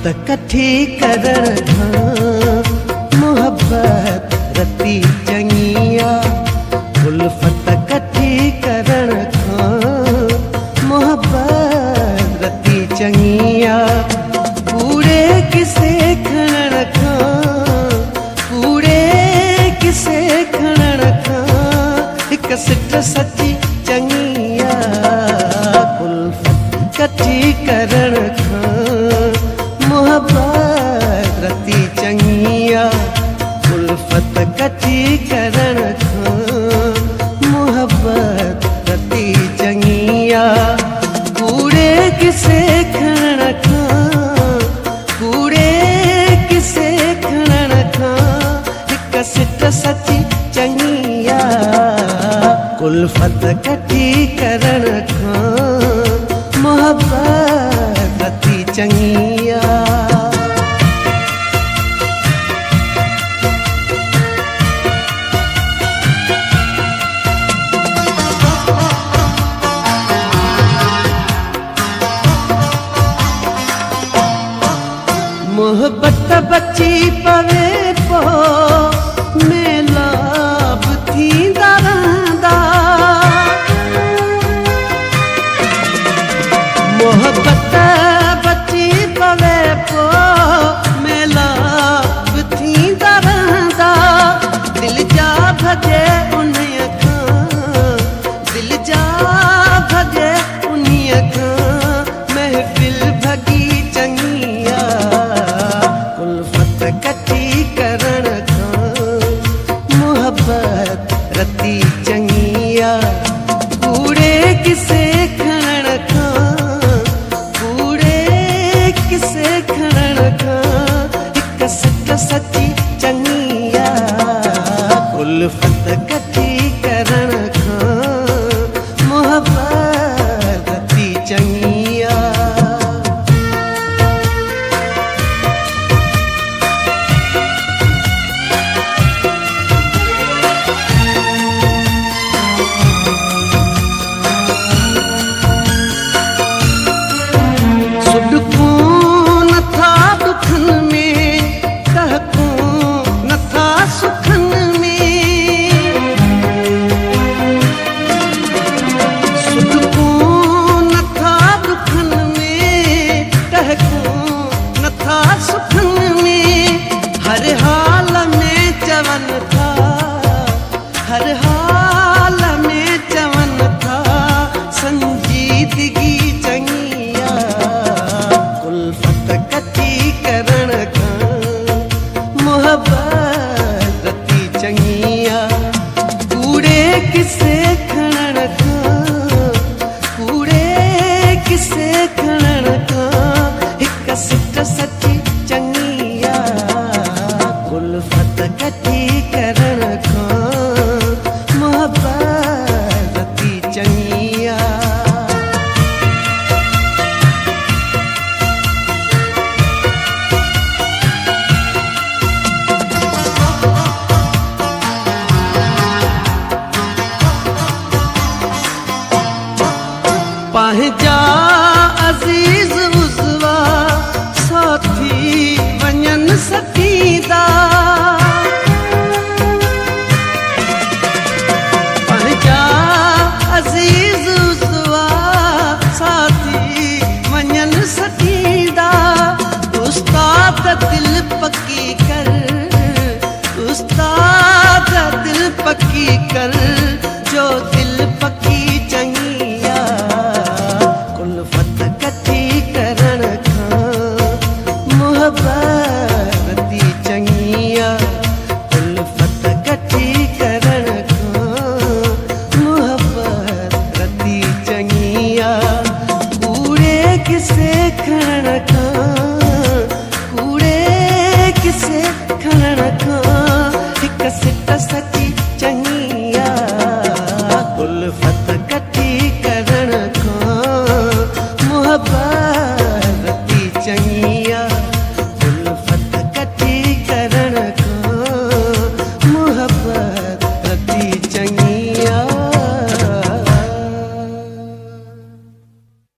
कठी करण खां मोहब्बत रती चङिया। उल्फत कठी करण खां मोहब्बत रती चङिया। कूड़े किसे खणण खां कूड़े किसे खणण खां हिक सिट सची चङिया। उल्फत कठी करण खां मोहब्बत रती चङिया। उल्फत कठी करण खां मोहब्बत रती चङिया। कूड़े किसे खणण खां कूड़े किसे खणण खां हिक सिट सची चङिया। उल्फत कठी करण खां मोहब्बत रती चङिया। मोहब्बत बची पवे पो मेलाब थींदा रहंदा। मोहब्बत बची पवे पो मेलाब थींदा रहंदा। दिल जा भजे उन्हीअ खां दिल जा भजे उन्हीअ खां महफ़िल भगी चङिया। उल्फत कठी करण खां मोहब्बत रती चङिया। कूड़े किसे खणण खां कूड़े किसे खणण खां हिक सिट सची चङिया। उल्फत कठी करण खां मोहब्बत रती चङिया। सुॾकूं नथा दुखनि में कहकूं नथा सुखनि में। सुॾकूं नथा दुखनि में कहकूं नथा सुखनि में। हर हाल में चवनि था हर हाल में चवनि था संजीदगी चङिया। उल्फत कठी करण खां मोहब्बत रती चङिया। कूड़े किसे खणण खां कूड़े किसे खणण खां हिक सिट सची